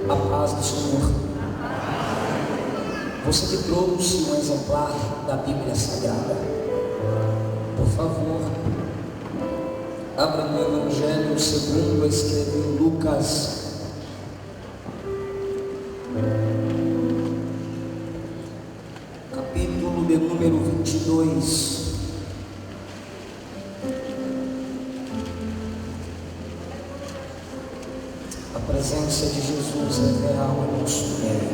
A paz do Senhor. Você que trouxe um exemplar da Bíblia Sagrada, por favor, abra no Evangelho segundo escreveu Lucas, capítulo de número 22. A presença de Jesus é real em nosso meio.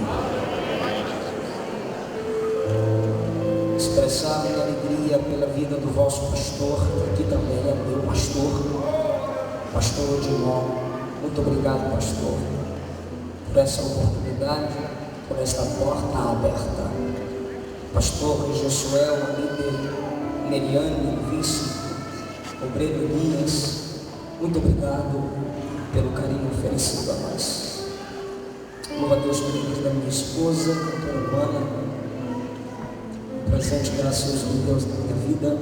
Expressar minha alegria pela vida do vosso pastor, que também é meu pastor Odilon. Muito obrigado, pastor, por essa oportunidade, por esta porta aberta. Pastor Josué, líder Meriane, vice, obreiro Elias, muito obrigado pelo carinho oferecido a nós. Louvo a Deus pela vida da minha esposa, cantora urbana, presente gracioso de Deus na minha vida,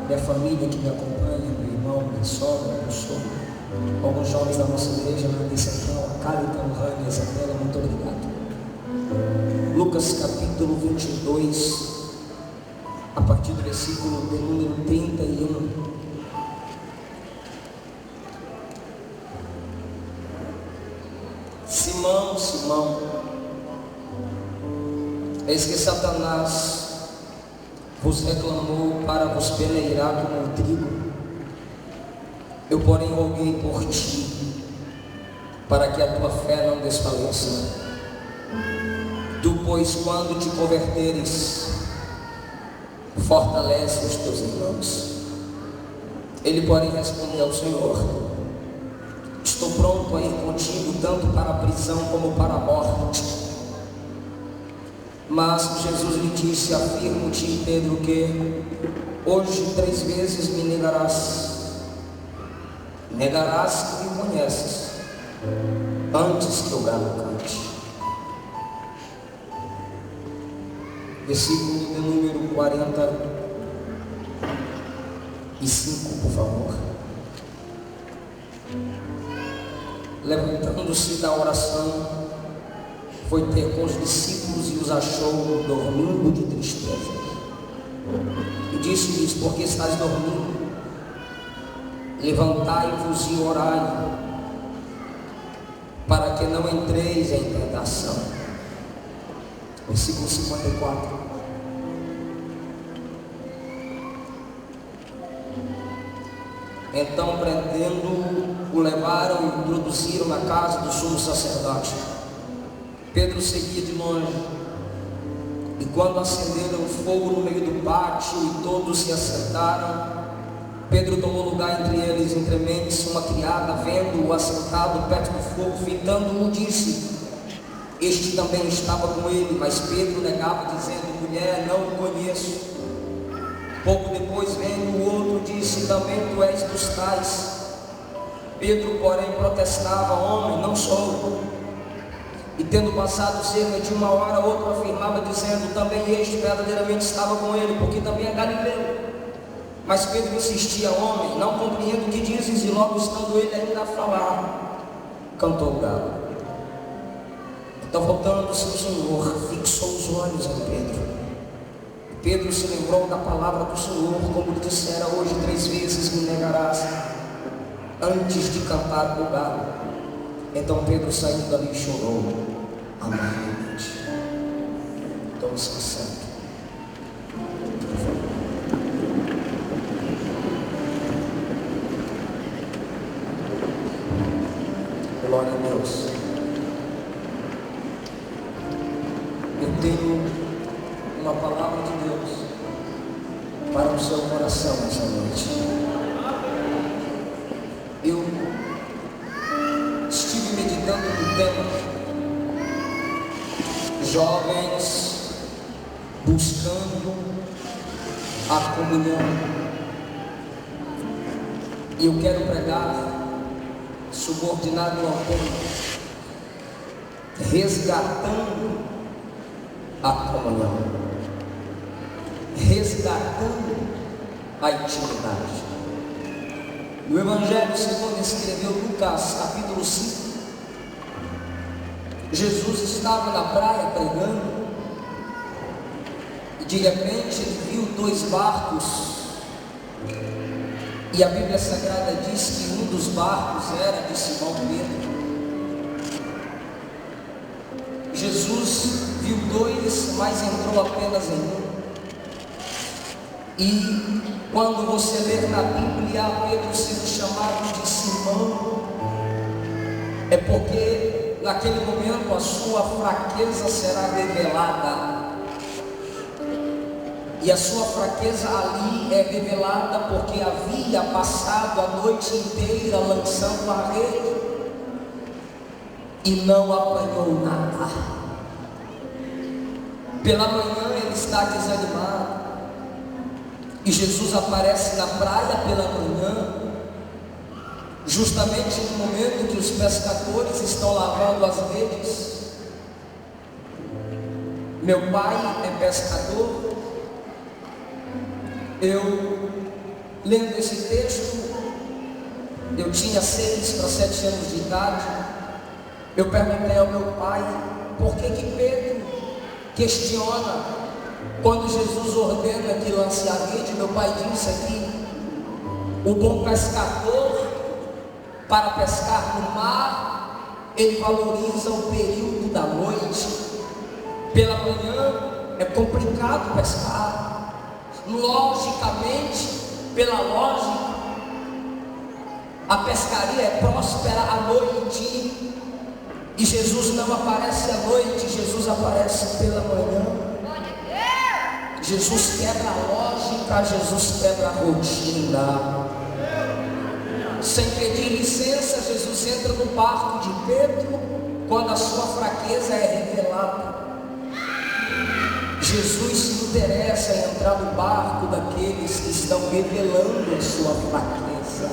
minha família que me acompanha, meu irmão, minha sogra, meu sogro, alguns jovens da nossa igreja na Central, a Cálita, o Rani, a Isabela, muito obrigado. Lucas capítulo 22, a partir do versículo de número 31. Simão, eis que Satanás vos reclamou para vos peneirar como o trigo. Eu, porém, roguei por ti, para que a tua fé não desfaleça. Tu, pois, quando te converteres, fortalece os teus irmãos. Ele, porém, respondeu ao Senhor: estou pronto a ir contigo, tanto para a prisão como para a morte. Mas Jesus lhe disse: afirmo-te, Pedro, que hoje 3 vezes me negarás que me conheces, antes que o galo cante. Versículo de número 45, por favor. Levantando-se da oração, foi ter com os discípulos e os achou dormindo de tristeza. E disse-lhes: por que estáis dormindo? Levantai-vos e orai, para que não entreis em tentação. Versículo 54. Então, prendendo, o levaram e o introduziram na casa do sumo sacerdote. Pedro seguia de longe, e quando acenderam o fogo no meio do pátio e todos se assentaram, Pedro tomou lugar entre eles. Entremente, uma criada, vendo-o assentado perto do fogo, fitando-o, disse: este também estava com ele. Mas Pedro negava, dizendo: mulher, não o conheço. Pouco depois, vendo o outro, disse: também tu és dos tais. Pedro, porém, protestava: homem, não sou. E tendo passado cerca de 1 hora, outro afirmava, dizendo: também este verdadeiramente estava com ele, porque também é galileu. Mas Pedro insistia: homem, não compreendo o que dizes. E logo estando ele ainda a falar, cantou o galo. Então, voltando-se o Senhor, fixou os olhos em Pedro. Pedro se lembrou da palavra do Senhor, como lhe dissera: hoje 3 vezes me negarás, antes de cantar o galo. Então Pedro, saindo dali, chorou amargamente. Tome-se assento. Glória a Deus. Eu tenho uma palavra de Deus para o seu coração essa noite. Eu estive meditando no tema jovens buscando a comunhão, e eu quero pregar subordinado ao tema resgatando a comunhão, resgatando a intimidade. No Evangelho segundo escreveu Lucas, capítulo 5, Jesus estava na praia pregando, e de repente ele viu 2 barcos, e a Bíblia Sagrada diz que um dos barcos era de Simão Pedro. Jesus viu 2, mas entrou apenas em um. E quando você ler na Bíblia Pedro sendo chamado de Simão, é porque naquele momento a sua fraqueza será revelada. E a sua fraqueza ali é revelada porque havia passado a noite inteira lançando a rede e não apanhou nada. Pela manhã ele está desanimado, e Jesus aparece na praia pela manhã, justamente no momento que os pescadores estão lavando as redes. Meu pai é pescador. Eu, lendo esse texto, eu tinha 6 para 7 anos de idade. Eu perguntei ao meu pai por que Pedro questiona quando Jesus ordena que lance a rede. Meu pai disse aqui: o bom pescador, para pescar no mar, ele valoriza o período da noite. Pela manhã é complicado pescar. Logicamente, pela lógica, a pescaria é próspera à noite. E Jesus não aparece à noite, Jesus aparece pela manhã. Jesus quebra a lógica, Jesus quebra a rotina. Sem pedir licença, Jesus entra no barco de Pedro quando a sua fraqueza é revelada. Jesus se interessa em entrar no barco daqueles que estão revelando a sua fraqueza.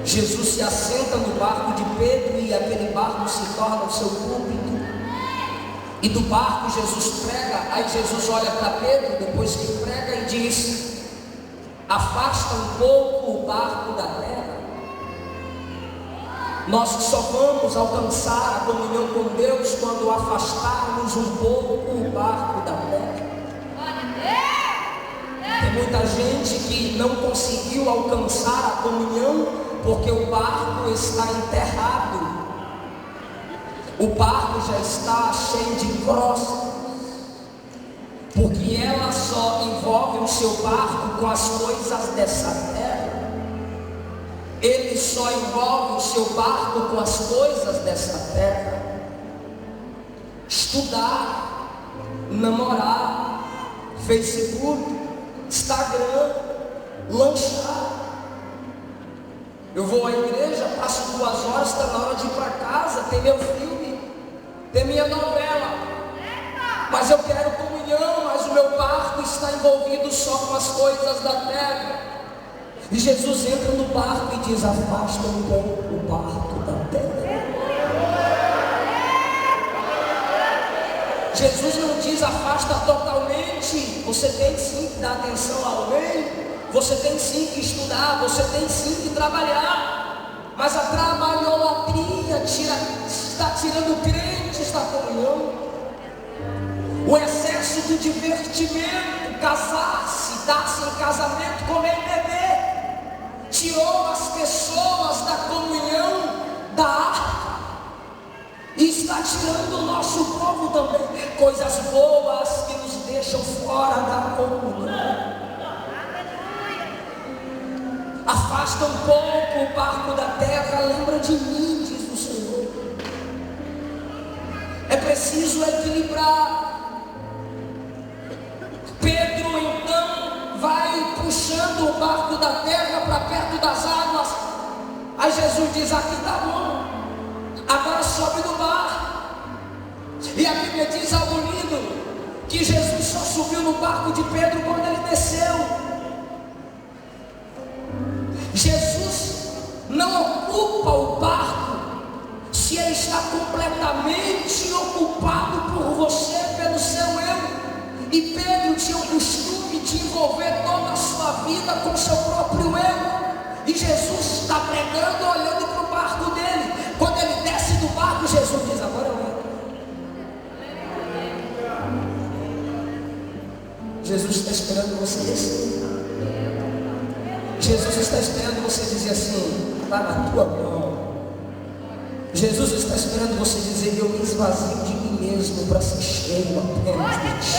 Jesus se assenta no barco de Pedro e aquele barco se torna o seu púlpito. E do barco Jesus prega. Aí Jesus olha para Pedro depois que prega e diz: afasta um pouco o barco da terra. Nós só vamos alcançar a comunhão com Deus quando afastarmos um pouco o barco da terra. Tem muita gente que não conseguiu alcançar a comunhão porque o barco está enterrado. O barco já está cheio de crostas, porque ela só envolve o seu barco com as coisas dessa terra. Ele só envolve o seu barco com as coisas dessa terra. Estudar, namorar, Facebook, Instagram, lanchar. Eu vou à igreja, passo 2 horas, está na hora de ir para casa, tem meu filme, tem minha novela. Mas eu quero comunhão, mas o meu barco está envolvido só com as coisas da terra. E Jesus entra no barco e diz: afasta um pouco o barco da terra. Jesus não diz afasta totalmente. Você tem sim que dar atenção ao reino, você tem sim que estudar, você tem sim que trabalhar. Mas a trabalholatria está tirando crentes da comunhão. O excesso de divertimento, casar-se, dar-se em casamento, comer e beber, tirou as pessoas da comunhão da arca. E está tirando o nosso povo também. Coisas boas que nos deixam fora da comunhão. Afasta um pouco o barco da terra, lembra de mim, diz o Senhor. É preciso equilibrar. Pedro então vai puxando o barco da terra para perto das águas. Aí Jesus diz: aqui está bom, agora sobe no barco. E a Bíblia diz algo lindo, que Jesus só subiu no barco de Pedro quando ele desceu. Jesus não ocupa o barco se ele está completamente ocupado por você, pelo seu eu. E Pedro tinha o costume de envolver toda a sua vida com seu próprio eu. E Jesus está pregando olhando para o barco dele. Quando ele desce do barco, Jesus diz: agora Jesus está esperando você descer. Jesus está esperando você dizer assim: está na tua mão. Jesus está esperando você dizer: eu me esvazio de mim mesmo para ser cheio apenas de ti.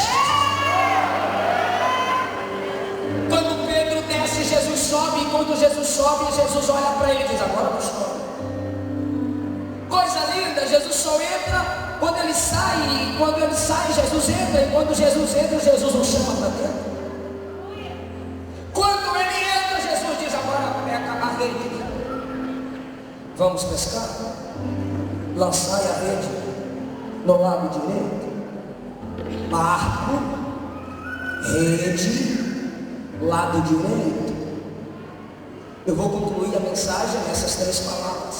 Quando Pedro desce, Jesus sobe. E quando Jesus sobe, Jesus olha para ele e diz: agora não sobe. Coisa linda, Jesus só entra quando ele sai. E quando ele sai, Jesus entra. E quando Jesus entra, Jesus o chama para dentro. Quando ele entra, Jesus diz: agora pega a rede. Vamos pescar? Lançai a rede no lado direito. Barco, rede, lado direito. Eu vou concluir a mensagem nessas 3 palavras: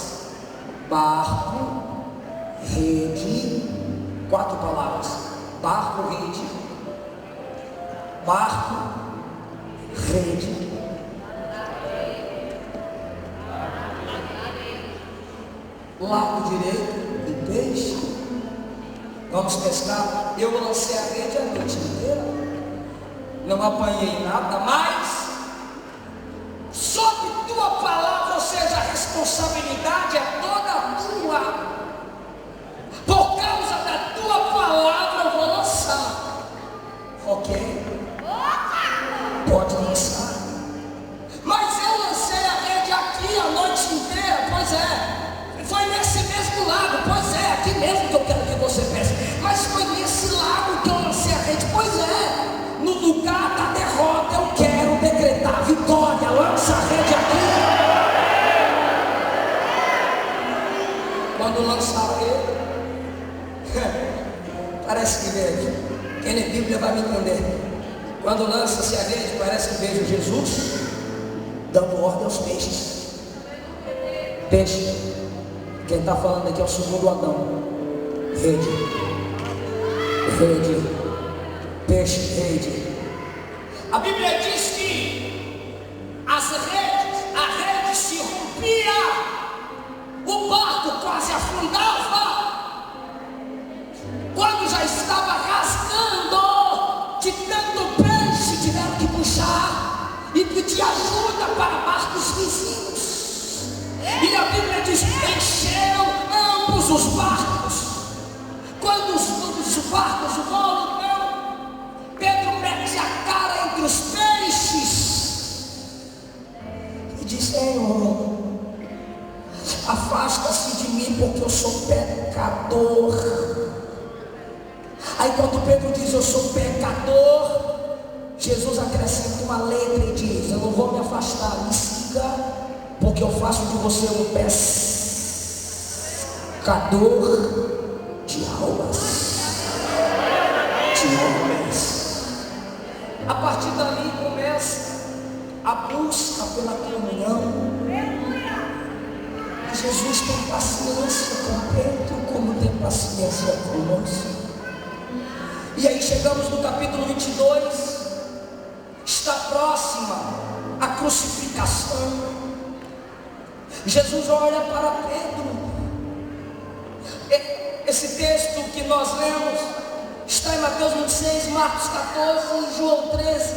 barco, rede, 4 palavras: barco, rede, barco, rede, lado direito e peixe. Vamos pescar. Eu lancei a rede a noite inteira, não apanhei nada, mas sob tua palavra, ou seja, a responsabilidade é toda tua. Por causa da tua palavra eu vou lançar. Ok? Pode lançar. Mas eu lancei a rede aqui a noite inteira. Pois é. Foi nesse mesmo lago. Pois é, aqui mesmo que eu quero que você pense. Mas foi nesse lago que eu lancei a rede. Pois é. No lugar da derrota eu quero decretar vitória. Lança a rede aqui. Quando lançar a rede, parece que vejo. Quem lê Bíblia vai me entender. Quando lança-se a rede, parece que vejo Jesus dando ordem aos peixes. Peixe. Quem está falando aqui é o segundo Adão. Rede, rede, peixe, rede. A Bíblia diz que as redes, a rede se rompia, o barco quase afundava. Quando já estava rasgando de tanto peixe, tiveram que puxar e pedir ajuda para barcos vizinhos. E a Bíblia diz: encheram ambos os barcos. Quando os barcos vão, então Pedro mete a cara entre os peixes e diz: Senhor, afasta-se de mim, porque eu sou pecador. Aí quando Pedro diz: eu sou pecador, Jesus acrescenta uma letra e diz: eu não vou me afastar, me siga, porque eu faço de você um pescador de almas. A partir dali começa a busca pela comunhão. E Jesus tem paciência com Pedro, como tem paciência conosco. E aí chegamos no capítulo 22. Está próxima a crucificação. Jesus olha para Pedro. Esse texto que nós lemos está em Mateus 26, Marcos 14 e João 13.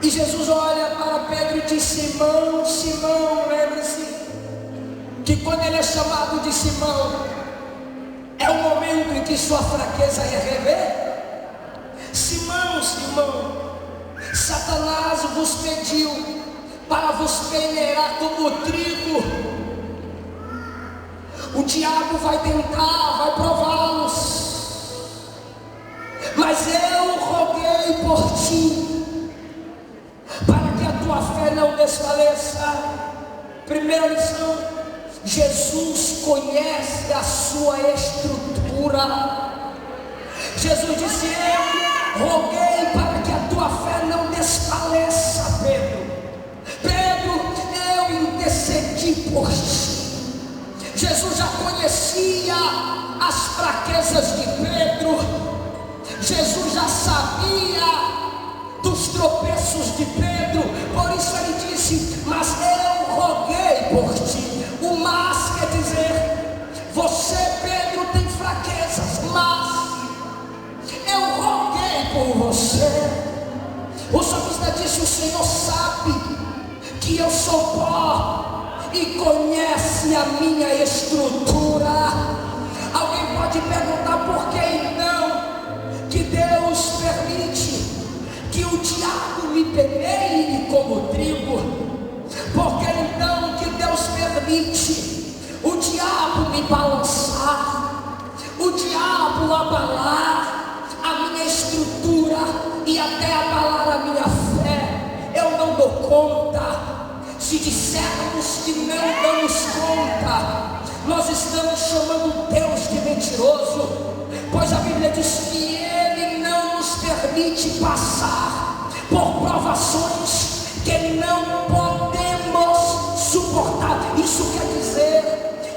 E Jesus olha para Pedro e diz: Simão, Simão, lembre-se que quando ele é chamado de Simão, é o momento em que sua fraqueza é rever. Simão, Simão, Satanás vos pediu para vos peneirar como trigo. O diabo vai tentar, vai prová-los, mas eu roguei por ti, para que a tua fé não desfaleça. Primeira lição: Jesus conhece a sua estrutura. Jesus disse: eu roguei para que a tua fé não desfaleça, Pedro. Pedro, eu intercedi por ti. Jesus já conhecia as fraquezas de Pedro. Jesus já sabia dos tropeços de Pedro. Por isso ele disse: mas eu roguei por ti. O mas quer dizer: você, Pedro, tem fraquezas, mas eu roguei por você. se o Senhor sabe que eu sou pó e conhece a minha estrutura, alguém pode perguntar por que então que Deus permite que o diabo me peneire como trigo? Por que então que Deus permite o diabo me balançar, o diabo abalar a minha estrutura e até abalar a minha fé? Eu não dou conta. Se dissermos que não damos conta, nós estamos chamando Deus de mentiroso, pois a Bíblia diz que Ele não nos permite passar por provações que não podemos suportar. Isso quer dizer,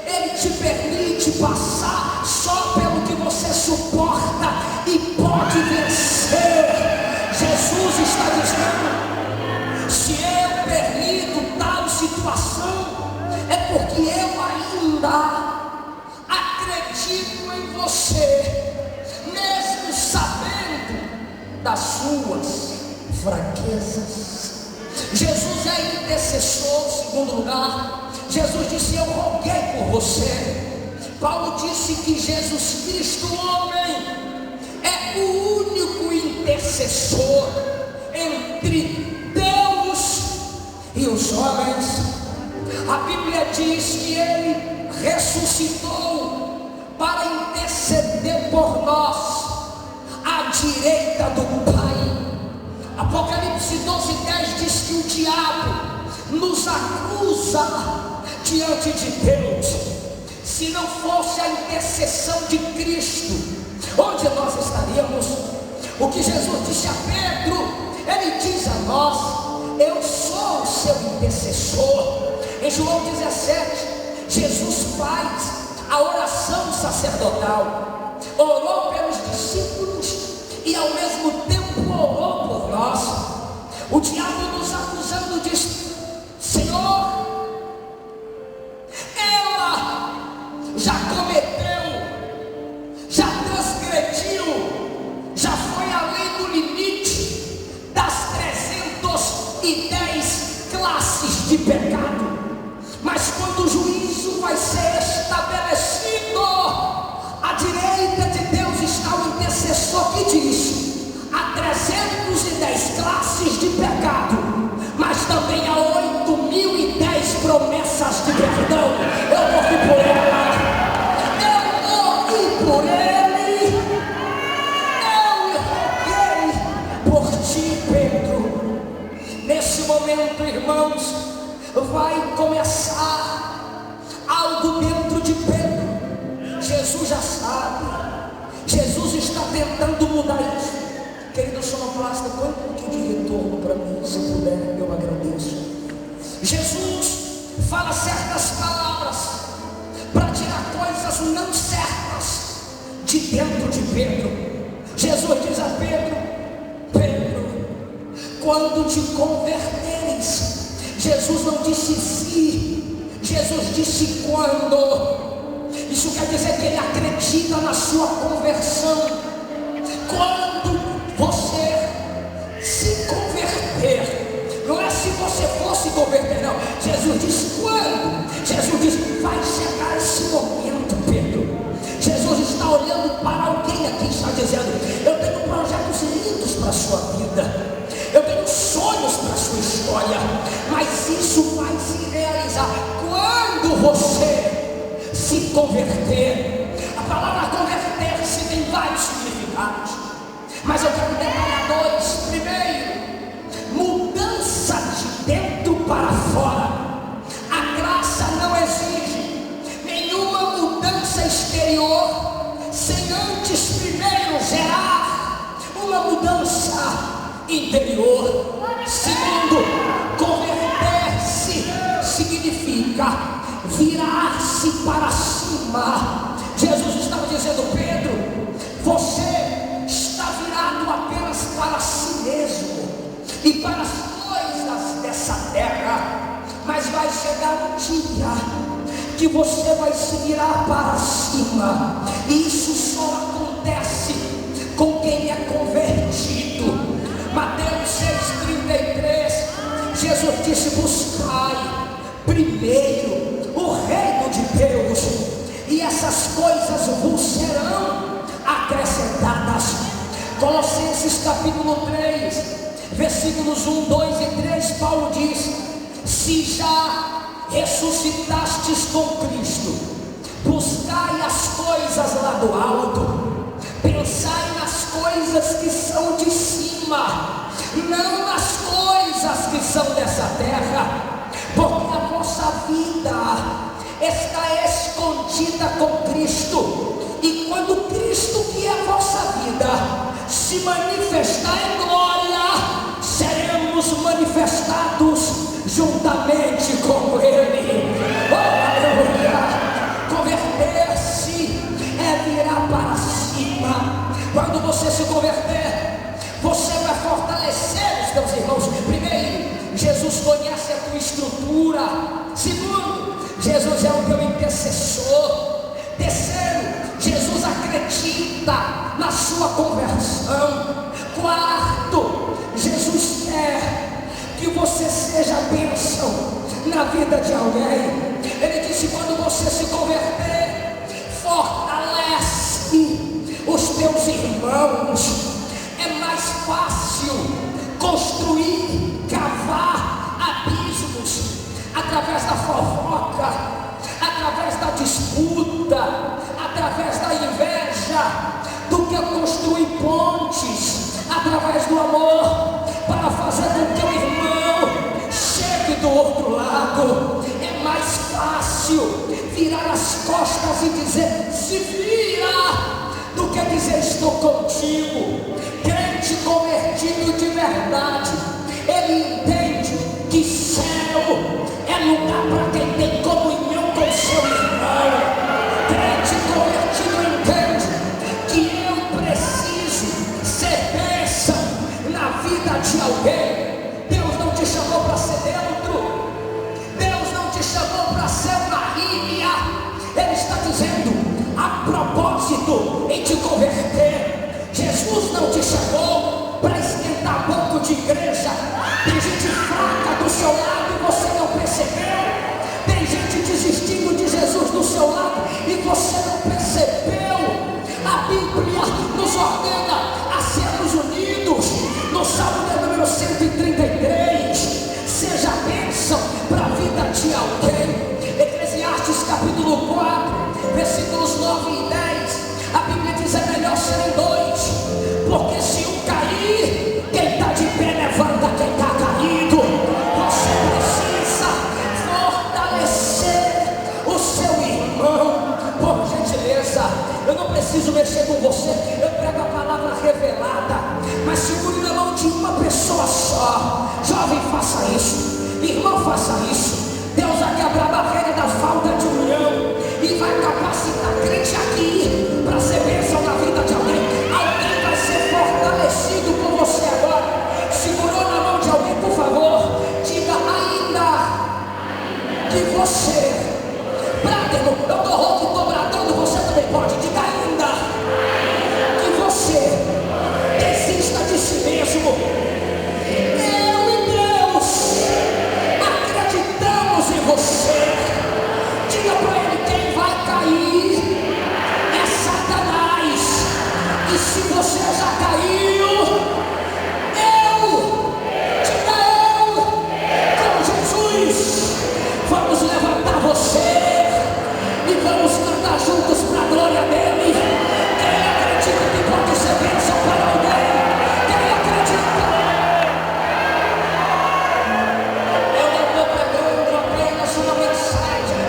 Ele te permite passar só pelo que você suporta e pode vencer. Jesus está dizendo: se eu permito tal situação, é porque eu ainda acredito em você, mesmo sabendo das suas fraquezas. Jesus é intercessor. Segundo lugar, Jesus disse: eu roguei por você. Paulo disse que Jesus Cristo, homem, é o único intercessor entre Deus e os homens. A Bíblia diz que Ele ressuscitou para interceder por nós à direita do Pai. Apocalipse 12:10 diz que o diabo nos acusa diante de Deus. Se não fosse a intercessão de Cristo, onde nós estaríamos? O que Jesus disse a Pedro, Ele diz a nós: eu sou o seu intercessor. Em João 17, Jesus faz a oração sacerdotal, orou pelos discípulos e ao mesmo tempo orou por nós. O diabo nos acusando diz: Senhor, ela já cometeu, já transgrediu, já foi além do limite das 310 classes de pecado. Mas quando o juízo vai ser estabelecido, à direita de Deus está o intercessor que diz: há 310 classes de pecado, mas também há 8.010 promessas de perdão. Eu morri por ela, eu morri por ele, eu roguei por ti, Pedro. Nesse momento, irmãos, vai começar algo dentro de Pedro. Jesus já sabe, Jesus está tentando mudar isso. Querido sonoplasta, põe um pouquinho de retorno para mim, se puder, eu agradeço. Jesus fala certas palavras para tirar coisas não certas de dentro de Pedro. Jesus diz a Pedro: Pedro, quando te converteres. Jesus não disse se, Jesus disse quando. Isso quer dizer que Ele acredita na sua conversão. Quando você se converter, não é se você for se converter, não. Jesus disse quando. Jesus disse: vai chegar esse momento, Pedro. Jesus está olhando para alguém aqui e está dizendo: eu tenho projetos lindos para a sua vida, eu tenho sonhos para a sua história, mas isso vai se realizar quando você se converter. A palavra converter-se tem vários significados, mas eu quero detalhar dois. Primeiro, mudança de dentro para fora. A graça não exige nenhuma mudança exterior sem antes primeiro gerar uma mudança interior. Segundo, converter-se significa virar-se para cima. Jesus estava dizendo: Pedro, você está virado apenas para si mesmo e para as coisas dessa terra, mas vai chegar um dia que você vai se virar para cima, e isso só acontece com quem é convertido. Mateus 6,33 primeiro o reino de Deus, e essas coisas vos serão acrescentadas. Colossenses capítulo 3, versículos 1, 2 e 3, Paulo diz: se já ressuscitastes com Cristo, buscai as coisas lá do alto, pensai nas coisas que são de cima, não nas coisas que são dessa terra, porque a vossa vida está escondida com Cristo, e quando Cristo, que é a vossa vida, se manifestar em glória, seremos manifestados juntamente com Ele. Oh, aleluia! Converter-se é virar para cima. Quando você se converter, você vai fortalecer os teus irmãos. Primeiro, Jesus conhece a tua estrutura. Segundo, Jesus é o teu intercessor. Terceiro, Jesus acredita na sua conversão. Quarto, Jesus quer que você seja bênção na vida de alguém. Ele disse: quando você se converter, fortalece os teus irmãos. É mais fácil construir, cavar abismos através da fofoca, através da disputa, através da inveja, do que construir pontes através do amor, para fazer com que o irmão chegue do outro lado. É mais fácil virar as costas e dizer: se vira, do que dizer: estou contigo. Crente convertido de verdade, ele entende que céu é lugar para quem tem comunhão com seu irmão. Crente convertido entende que eu preciso ser bênção na vida de alguém. Deus não te chamou para ser neutro, Deus não te chamou para ser uma ímia. Ele está dizendo a propósito em te converter. Jesus não te chamou para esquentar banco de igreja. Tem gente fraca do seu lado e você não percebeu. Tem gente desistindo de Jesus do seu lado e você não percebeu. A Bíblia nos ordena a sermos unidos. No Salmo de número 133, seja bênção para a vida de alguém. Eclesiastes capítulo 4, versículos 9 e 10, a Bíblia diz: é melhor serem dois, porque se um cair, quem está de pé levanta quem está caído. Você precisa fortalecer o seu irmão. Por gentileza, eu não preciso mexer com você, eu prego a palavra revelada, mas segure na mão de uma pessoa só. Jovem, faça isso. Irmão, faça isso. Deus vai quebrar a barreira da falta de união e vai capacitar crente aqui para ser bênção na vida de alguém. Alguém vai ser fortalecido com você agora. Segurou na mão de alguém, por favor, diga: ainda que você, Brádeno, eu estou rouco e estou bradando, você também pode. Diga: ainda que você desista de si mesmo, eu e Deus acreditamos em você. Diga para ele: quem vai cair é Satanás, e se você já caiu, com Jesus, vamos levantar você e vamos cantar juntos para a glória dele. Quem acredita que pode ser bênção para alguém? Quem acredita? Eu não estou pregando apenas uma mensagem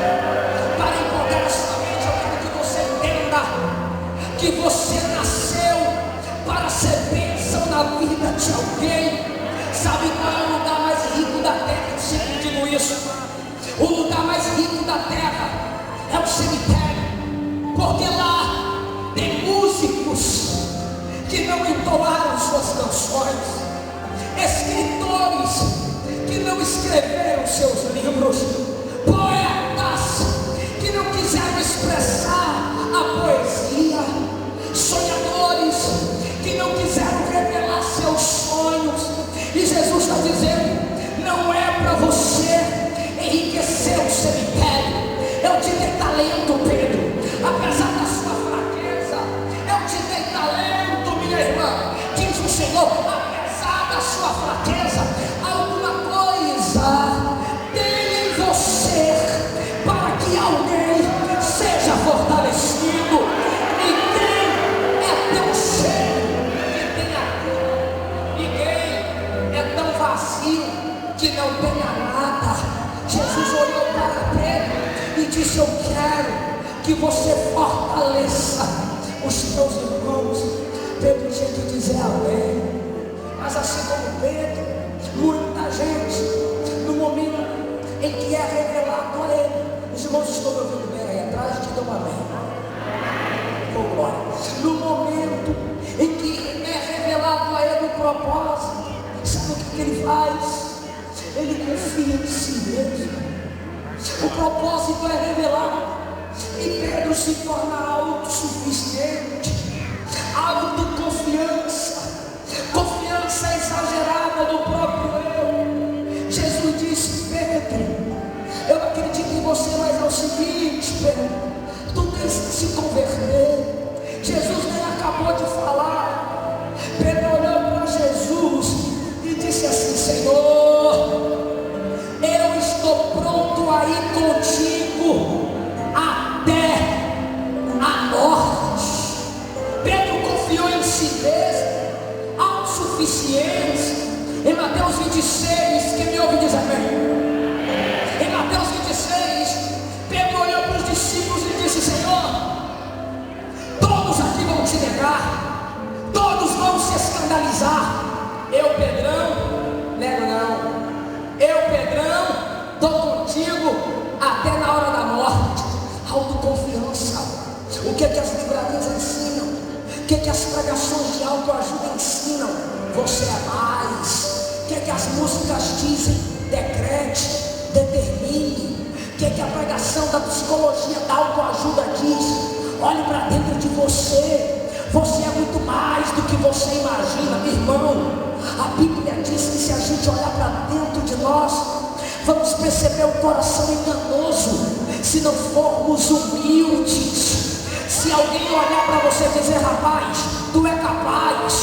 para empolgar a sua mente. Eu quero que você entenda que você nasceu para ser bênção na vida de alguém. Sabe qual é o lugar mais rico da terra? Eu sempre digo isso. O lugar mais rico da terra é o cemitério, porque lá tem músicos que não entoaram suas canções, escritores que não escreveram seus livros, poetas que não quiseram expressar a poesia, sonhadores que não quiseram revelar seus sonhos. E Jesus está dizendo: não é para você enriquecer o seu fortaleça os teus irmãos. Pedro tinha que dizer amém. Mas assim como Pedro, muita gente, no momento em que é revelado a ele, os irmãos estão me ouvindo bem aí atrás, digam amém. Oh, glória. No momento em que é revelado a ele o propósito, sabe o que ele faz? Ele confia em si mesmo. O propósito é revelado e Pedro se torna autossuficiente. Autoconfiança, confiança exagerada no próprio eu. Jesus disse: Pedro, eu acredito em você, mas é o seguinte, Pedro, tu tens que se converter. Jesus nem acabou de falar. Pedro olhou para Jesus e disse assim: Senhor, eu estou pronto a ir contigo até a morte. Pedro confiou em si mesmo, autossuficiência. Em Mateus 26, quem me ouve diz amém. Em Mateus 26, Pedro olhou para os discípulos e disse: Senhor, todos aqui vão te negar, todos vão se escandalizar. Eu, Pedrão, nego não. Eu, Pedrão, estou contigo até na hora da morte. Autoconfiança. O que as livrarias ensinam? O que as pregações de autoajuda ensinam? Você é mais. O que as músicas dizem? Decrete, determine. O que a pregação da psicologia da autoajuda diz? Olhe para dentro de você. Você é muito mais do que você imagina, irmão. A Bíblia diz que se a gente olhar para dentro de nós, vamos perceber o coração enganoso, se não formos humildes. Se alguém olhar para você e dizer: rapaz, tu é capaz,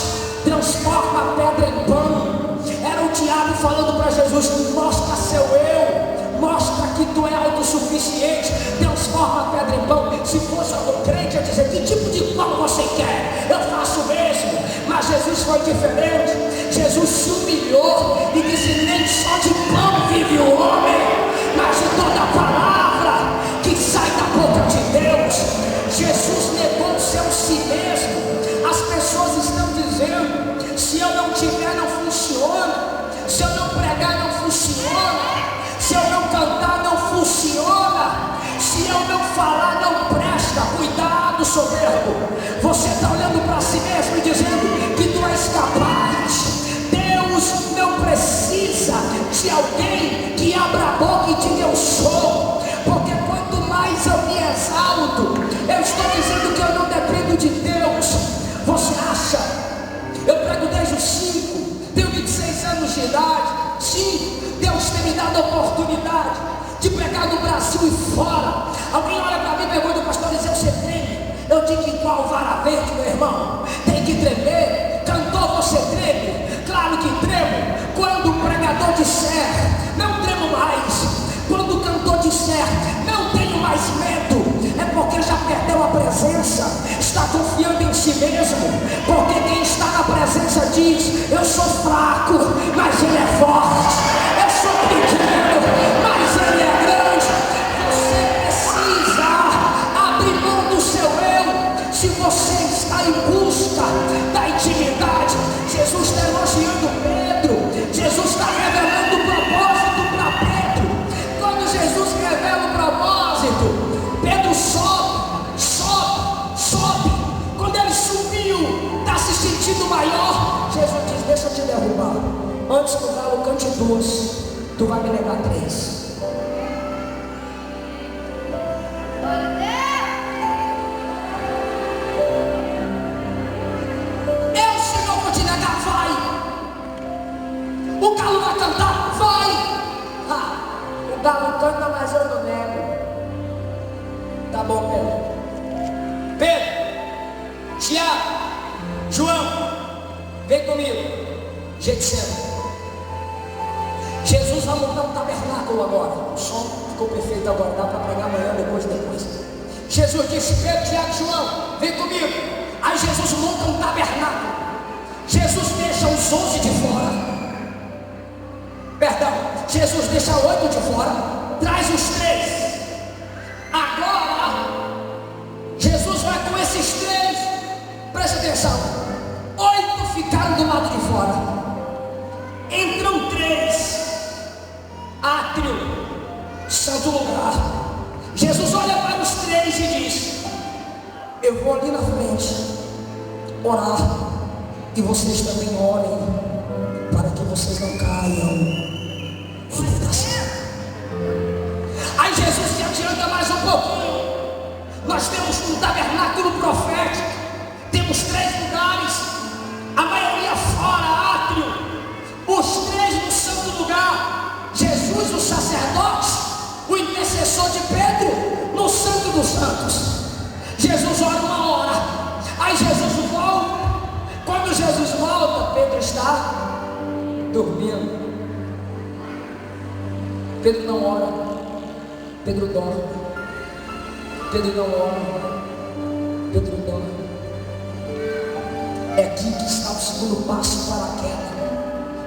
transforma a pedra em pão. Era o diabo falando para Jesus: mostra seu eu, mostra que tu é autossuficiente, transforma a pedra em pão. Se fosse algum crente a dizer: que tipo de pão você quer? Eu faço mesmo. Mas Jesus foi diferente. Jesus se humilhou e disse: nem só de pão vive o homem, mas de toda a palavra que sai da boca de Deus. Jesus negou-se a si mesmo. As pessoas estão dizendo: se eu não tiver, não funciona. Se eu não pregar, não funciona. Se eu não cantar, não funciona. Se eu não falar, não presta. Cuidado, soberbo. Você está olhando para si mesmo e dizendo que tu és capaz. Deus não precisa de alguém que abra a boca e diga: eu sou. Porque quanto mais eu me exalto, eu estou dizendo que eu não dependo de Deus. Você acha? Eu prego desde os 5, tenho 26 anos de idade. Sim, Deus tem me dado a oportunidade de pregar no Brasil e fora. Alguém olha para mim e pergunta: pastor Eliseu, você treme? Eu digo: igual vara verde, meu irmão. Tem que tremer. Cantor, você treme? Claro que tremo. Quando o pregador disser, não tremo mais. Quando o cantor disser, não tenho mais medo, é porque já perdeu a presença, está confiando em si mesmo. Porque quem está na presença diz: eu sou fraco, mas ele é forte. Eu sou pequeno, mas ele é grande. Você precisa abrir mão do seu eu. Se você está em busca da intimidade, Jesus está elogiando Pedro. Jesus está revelando o propósito para Pedro. Quando Jesus revela o propósito, Pedro sobe. Quando ele subiu, está se sentindo maior. Jesus diz: deixa eu te derrubar. Antes que o galo cante 2, tu vai me negar 3. Eu, Senhor, vou te negar, vai. O galo vai cantar, vai. O galo canta, mas eu não nego. Tá bom, Pedro, Tiago, João, vem comigo. Getsemane. Jesus vai montar um tabernáculo agora. O som ficou perfeito agora, dá para pregar amanhã, depois. Jesus disse: Pedro, Tiago, João, vem comigo. Aí Jesus monta um tabernáculo. Jesus deixa os 11 de fora. Perdão, Jesus deixa 8 de fora, traz os 3. Agora Jesus vai atenção, 8 ficaram do lado de fora. Entram 3, átrio, santo lugar. Jesus olha para os 3 e diz: eu vou ali na frente orar, e vocês também orem, para que vocês não caiam em tentação. Aí Jesus se adianta mais um pouquinho. Nós temos um tabernáculo profético, temos 3 lugares, a maioria fora, átrio, os 3 no santo lugar. Jesus, o sacerdote, o intercessor de Pedro, no santo dos santos. Jesus ora 1 hora, aí Jesus volta. Quando Jesus volta, Pedro está dormindo. Pedro não ora, Pedro dorme. Pedro não ora, Pedro dorme. É aqui que está o segundo passo para a queda.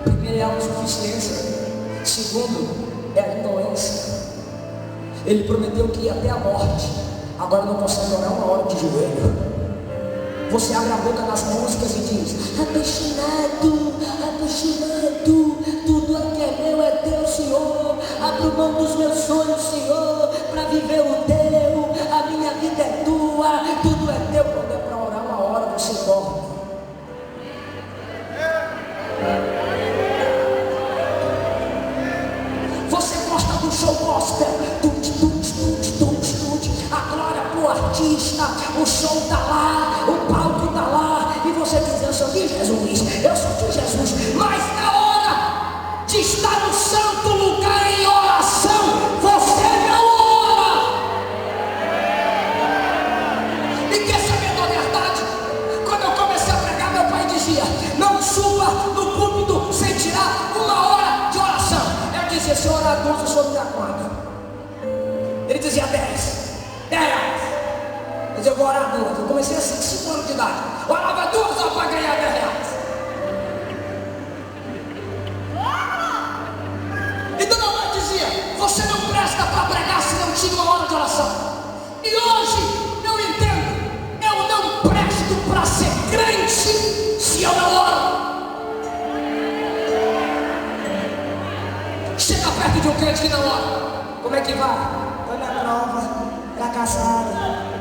Primeiro é a autossuficiência, segundo é a indolência. Ele prometeu que ia até a morte, agora não consegue orar 1 hora de joelho. Você abre a boca nas músicas e diz: apaixonado, apaixonado, tudo aqui é meu, é teu, Senhor. Abro mão dos meus sonhos, Senhor, para viver o teu. A minha vida é tua, tudo é teu. Quando é para orar 1 hora, você dorme. Você gosta do show gospel, a glória pro artista, o show tá lá, o palco tá lá, e você diz: eu sou de Jesus, eu sou de Jesus. Mas na hora de estar no santo lugar em oração, você não ora. E quer saber da verdade? Quando eu comecei a pregar, meu pai dizia: não suba no púlpito sem tirar 1 hora de oração. Eu dizia: se eu orar 12, o senhor me dá quanto? Ele dizia: 10 reais. Mas eu vou orar 2. Eu comecei assim, 5 anos de idade. Orava 2 só para ganhar 10 reais. Então meu pai dizia: você não presta para pregar se não tira 1 hora de oração. E hoje eu entendo, eu não presto para ser crente se eu não oro. Chega perto de um crente que não ora. Como é que vai? Estou na prova, fracassado,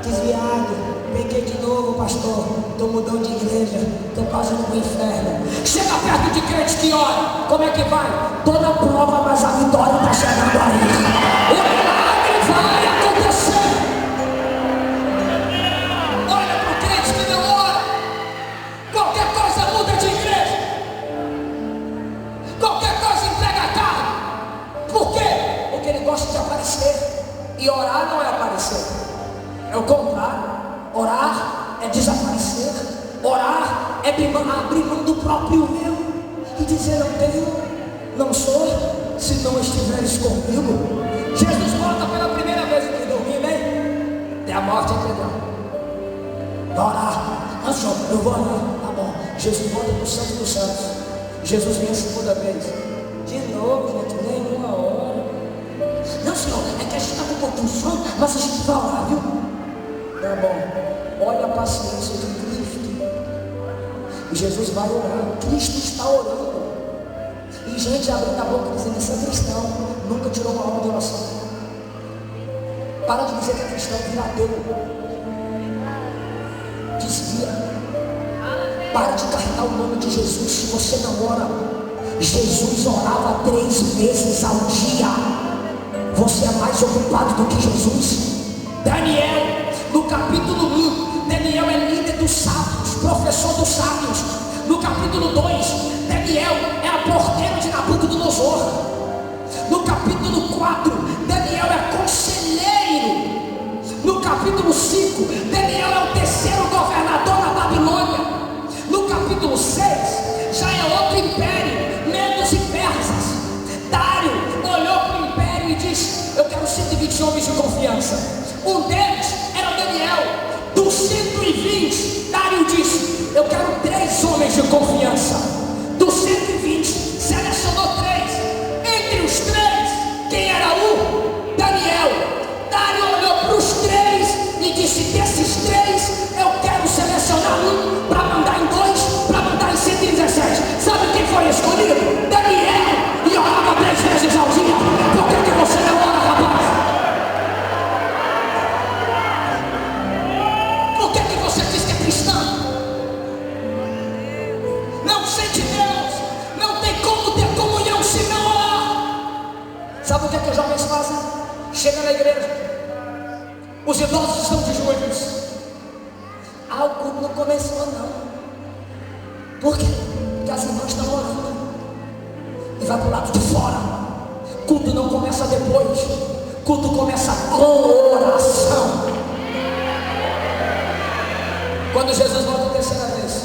desviado, peguei de novo, pastor, estou mudando de igreja, estou quase no inferno. Chega perto de crente que ora. Como é que vai? Estou na prova, mas a vitória está chegando aí. O milagre vai acontecer. Olha para o crente que não ora. Qualquer coisa muda de igreja, qualquer coisa entrega carro. Por quê? Porque ele gosta de aparecer. E orar não é aparecer, é o contrário. Orar é desaparecer. Orar é abrir mão do próprio eu e dizer: não tenho, não sou, se não estiveres comigo. Jesus volta pela primeira vez que dormir, né? Até a morte integral. Orar, mas só, eu vou orar, tá bom. Jesus volta para o Santo dos Santos. Jesus vem a segunda vez. De novo, gente, nem 1 hora. Não, Senhor, é que a gente está com um pouquinho de sono, mas a gente vai orar, viu? Tá bom. Olha a paciência de Cristo. E Jesus vai orar. Cristo está orando. E gente abrindo a boca dizendo: esse é cristão, nunca tirou 1 hora de oração. Para de dizer que é cristão, vira ateu. Desvia. Para de carregar o nome de Jesus se você não ora. Jesus orava 3 vezes ao dia. Você é mais ocupado do que Jesus? Daniel, no capítulo 1, Daniel é líder dos sábios, professor dos sábios. No capítulo 2, Daniel é porteiro de Nabucodonosor. No capítulo 4, Daniel é conselheiro. No capítulo 5, Daniel é o 3º governador da Babilônia. No capítulo 6, já é outro império, Medos e Persas. Dário olhou para o império e disse: eu quero 120 homens de confiança. Um deles era Daniel. Dos 120, Dário disse: eu quero 3 homens de confiança. Dos 120, selecionou 3. Entre os 3, quem era um? Daniel. Dário olhou para os 3 e disse: desses 3, eu quero selecionar um para mandar idosos estão de joelhos. O culto não começou não. Por quê? Porque as irmãs estão orando. E vai para o lado de fora. Culto não começa depois. Culto começa com oração. Quando Jesus volta a terceira vez,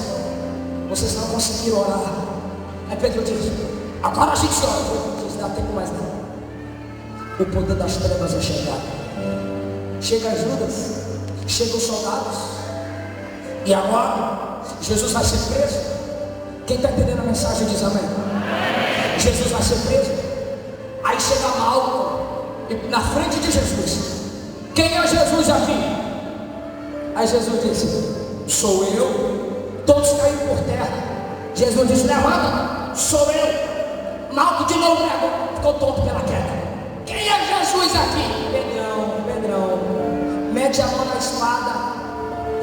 vocês não conseguiram orar. Aí Pedro diz: agora a gente ora. Não dá tempo mais não. O poder das trevas é chegado. Chega Judas, chegam os soldados. E agora Jesus vai ser preso. Quem está entendendo a mensagem diz amém. Jesus vai ser preso. Aí chega Malco na frente de Jesus. Quem é Jesus aqui? Aí Jesus disse: sou eu. Todos caíram por terra. Jesus disse: levanta, sou eu. Malco de novo negou, ficou tonto pela queda. Quem é Jesus aqui? Pedrão, mete a mão na espada,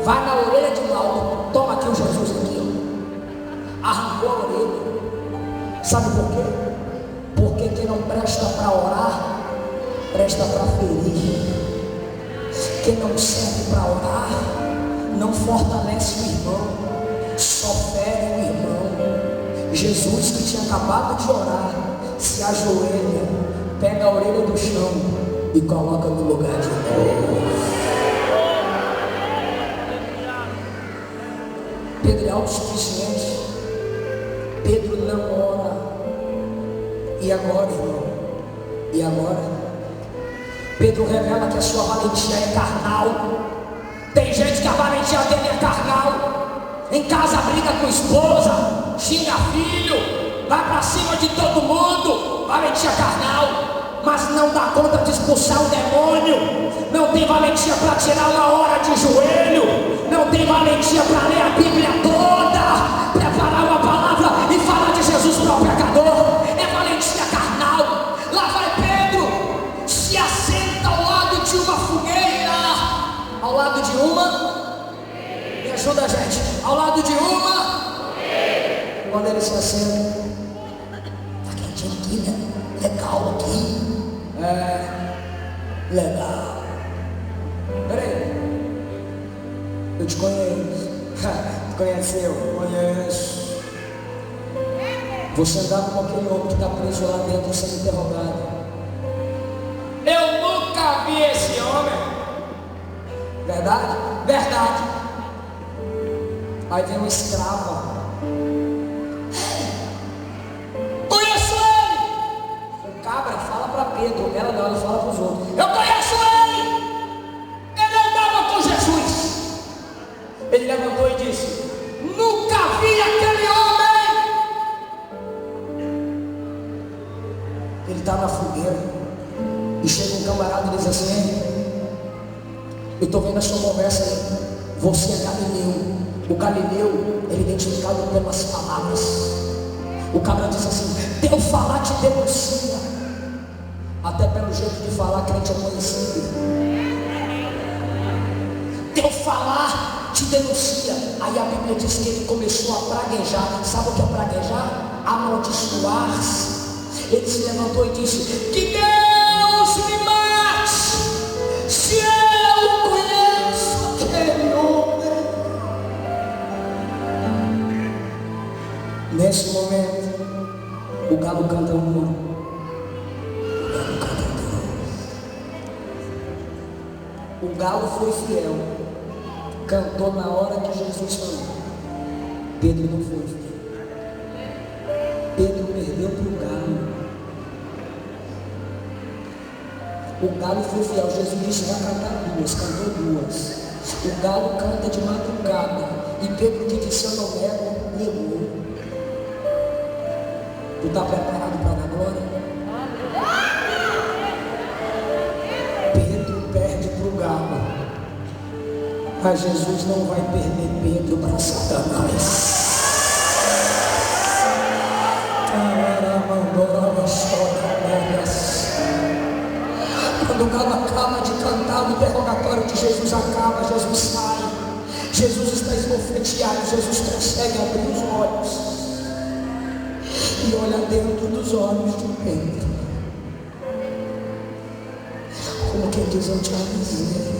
vai na orelha de Malco, toma aqui o Jesus aqui, ó. Arrancou a orelha. Sabe por quê? Porque quem não presta para orar, presta para ferir. Quem não serve para orar, não fortalece o irmão, só fere o irmão. Jesus, que tinha acabado de orar, se ajoelha, pega a orelha do chão e coloca no lugar de novo. Pedro é autossuficiente. Pedro não ora. E agora, irmão? E agora? Pedro revela que a sua valentia é carnal. Tem gente que a valentia dele é carnal. Em casa briga com a esposa, xinga filho, vai para cima de todo mundo. Valentia carnal. Mas não dá conta de expulsar o demônio. Não tem valentia para tirar uma hora de joelho. Não tem valentia para ler a Bíblia toda, preparar uma palavra e falar de Jesus para o pecador. É valentia carnal. Lá vai Pedro, se assenta ao lado de uma fogueira. Ao lado de uma? Me ajuda, gente. Ao lado de uma? Quando ele se assenta, tá quentinho aqui, né? Legal aqui. Legal. Peraí, eu te conheço. Te conheceu? Conheço. Você andava com aquele homem que está preso lá dentro sendo interrogado. Eu nunca vi esse homem. Verdade? Verdade. Aí vem uma escrava. Cabra fala para Pedro, ela não, ela fala para os outros. Eu conheço ele! Ele andava com Jesus. Ele levantou e disse: nunca vi aquele homem. Ele está na fogueira e chega um camarada e diz assim: eu estou vendo a sua conversa aí. Você é Galileu. O Galileu é identificado pelas palavras. O cabra diz assim: teu falar te denuncia. Até pelo jeito de falar, crente é conhecido. Teu falar te denuncia. Aí a Bíblia diz que ele começou a praguejar. Sabe o que é praguejar? Amaldiçoar-se. Ele se levantou e disse: que Deus me mate se eu conheço aquele homem. Nesse momento, o galo canta uma. O galo foi fiel, cantou na hora que Jesus falou. Pedro não foi fiel. Pedro perdeu para o galo. O galo foi fiel. Jesus disse: vai cantar duas, cantou duas. O galo canta de madrugada. E Pedro que disse: eu não nego, negou. Tu está preparado para dar glória? Mas Jesus não vai perder Pedro para Satanás. Quando o galo acaba de cantar, o interrogatório de Jesus acaba, Jesus sai. Jesus está esbofeteado, Jesus consegue abrir os olhos e olha dentro dos olhos de Pedro. Como quem diz: eu te avisei.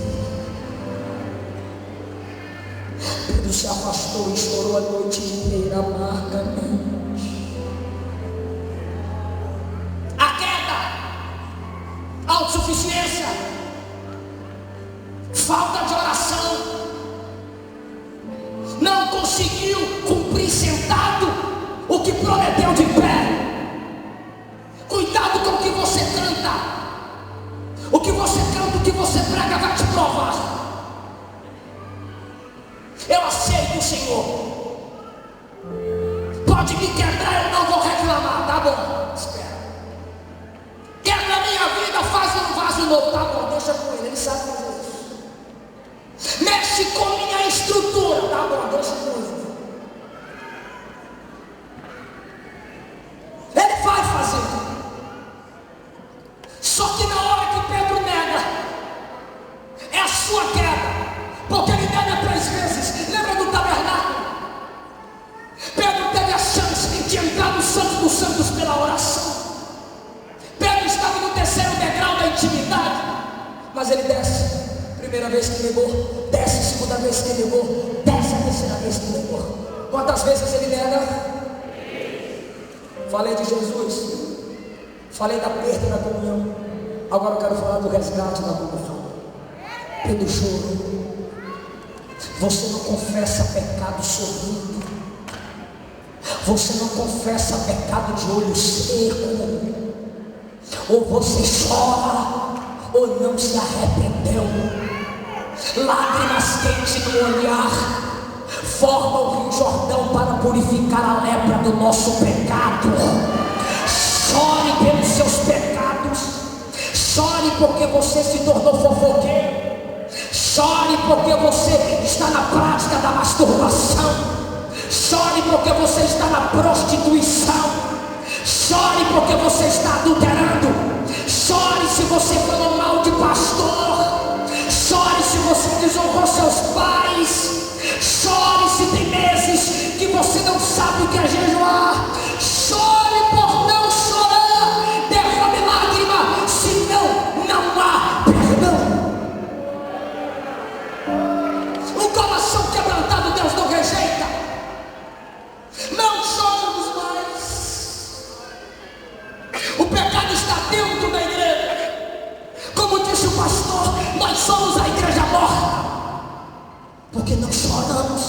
Pedro se afastou e chorou a noite inteira amargamente. A queda, autossuficiência, falta de oração, não conseguiu cumprir sentado o que prometeu de pé. Cuidado com o que você canta. O que você canta, o que você prega vai te provar. Eu aceito o Senhor. Pode me quebrar, eu não vou reclamar. Tá bom, espera. Quebra a minha vida, faz um vaso novo. Tá bom, deixa com ele, ele sabe fazer isso. Mexe com minha estrutura. Tá bom, deixa com ele. Ele vai fazer. Só que na hora que Pedro nega, é a sua queda. Porque ele nega 3 vezes. Lembra do tabernáculo? Pedro teve a chance de entrar no Santo dos Santos pela oração. Pedro estava no 3º degrau da intimidade. Mas ele desce. Primeira vez que negou, desce. Segunda vez que negou, desce. A terceira vez que negou. Quantas vezes ele nega? Falei de Jesus. Falei da perda da comunhão. Agora eu quero falar do resgate da comunhão. Pedro chorou. Você não confessa pecado sorrindo. Você não confessa pecado de olho seco. Ou você chora, ou não se arrependeu. Lágrimas quentes no olhar formam o Rio Jordão para purificar a lepra do nosso pecado. Chore pelos seus pecados. Chore porque você se tornou fofoqueiro. Chore porque você está na prática da masturbação. Chore porque você está na prostituição. Chore porque você está adulterando. Chore se você falou mal de pastor. Chore se você desonrou seus pais. Chore se tem meses que você não sabe o que é jejuar. Chore por não chorar. Derrame lágrima, senão não há perdão. O coração quebrantado Deus não rejeita. Não choramos mais. O pecado está dentro da igreja. Como disse o pastor, nós somos a igreja morta, porque não choramos.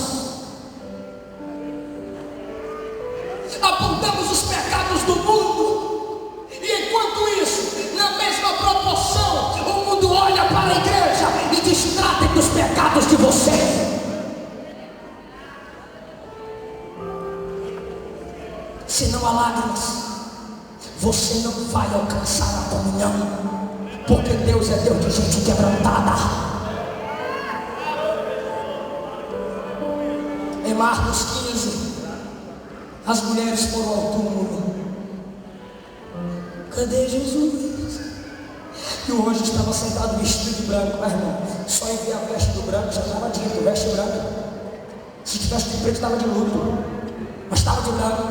Apontamos os pecados do mundo, e enquanto isso, na mesma proporção, o mundo olha para a igreja e diz: tratem dos pecados de você. Se não há lágrimas, você não vai alcançar a comunhão, porque Deus é Deus de gente quebrantada. Em Marcos 15, as mulheres foram ao túmulo. Cadê Jesus? E o anjo estava sentado vestido de branco. Mas irmão, só em ver a veste do branco já estava dito, veste branca. Se tivesse de preto estava de luto, mas estava de branco.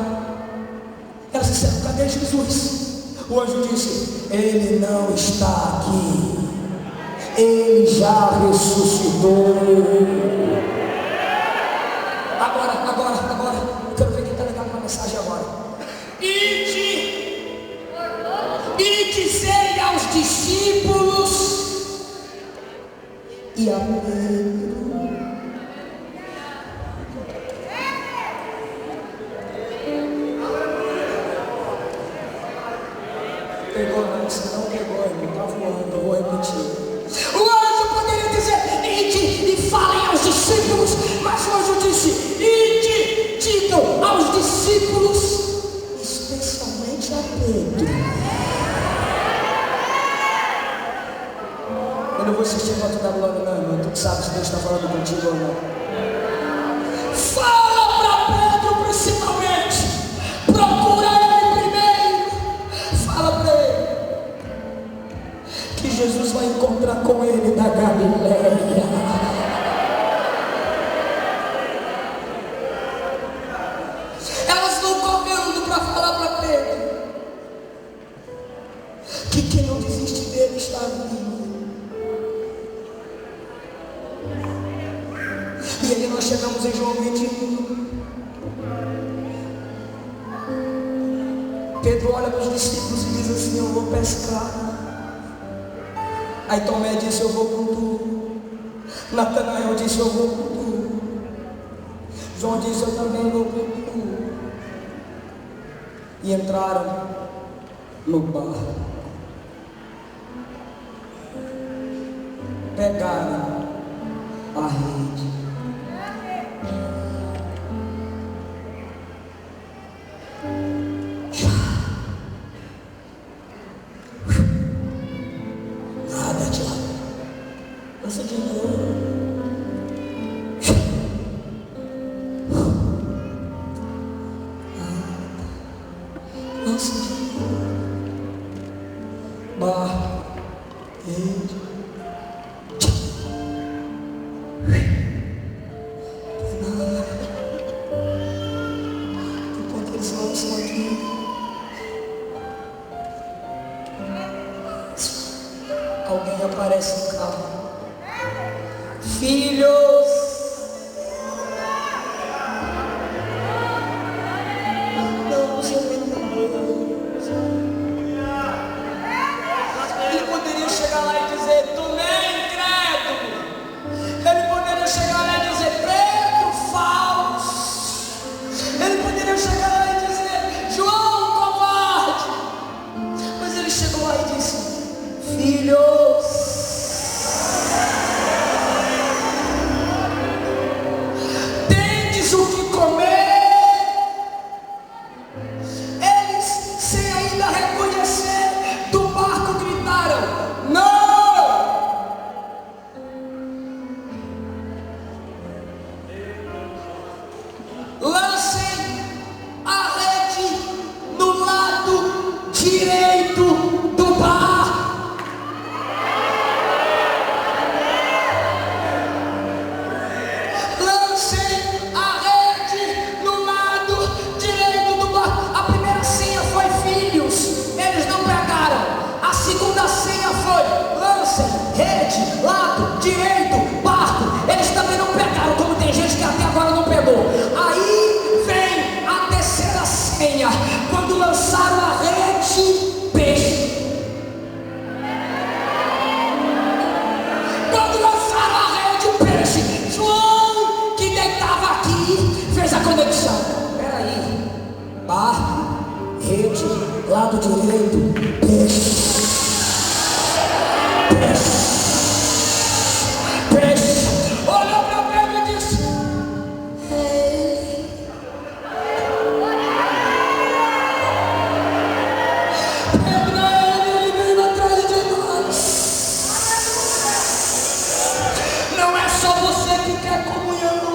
Elas disseram: cadê Jesus? O anjo disse: ele não está aqui, ele já ressuscitou. Agora, eu quero ver quem está ligado na mensagem agora. E dizei aos discípulos e a Pedro. Pegou não, se não pegou, irmão, está voando, eu vou repetir. O anjo poderia dizer: ide e falem aos discípulos, mas o anjo disse: ide, digam aos discípulos, especialmente a Pedro. Eu não vou assistir para tu dar glória, não, irmão. Tu que sabe se Deus está falando contigo ou não. Fala para Pedro, principalmente. Procura ele primeiro. Fala para ele que Jesus vai encontrar com ele na Galileia. Elas vão correndo para falar para Pedro que quem não desiste dele está vivo. E aí nós chegamos em João 21. Pedro olha para os discípulos e diz assim: eu vou pescar. Aí Tomé disse: eu vou com tu. Natanael disse: eu vou com tu. João disse: eu também vou com tu. E entraram no barco, pegaram a rede. Nada de lá. Nossa, de novo. Nossa, de novo. Barco, rede. Alguém aparece em carro. Filhos, não se entendeu. Ele poderia chegar lá e dizer: Tomé incrédulo. Ele poderia chegar lá e dizer: Pedro falso. Ele poderia chegar lá e dizer: João covarde. Mas ele chegou lá e disse: filhos, tendes o que comer. Eles, sem ainda reconhecer, do barco gritaram: não! Lancem a rede no lado direito do barco. Rede, lado, direito, barco. Eles também não pegaram, como tem gente que até agora não pegou. Aí vem a terceira senha. Quando lançaram a rede, peixe. Quando lançaram a rede, peixe. João, que deitava aqui, fez a conexão. Peraí, barco, rede, lado direito, peixe. Olhou para Pedro e disse: ei. Pedro, ele veio atrás de nós. Não é só você que quer comunhão,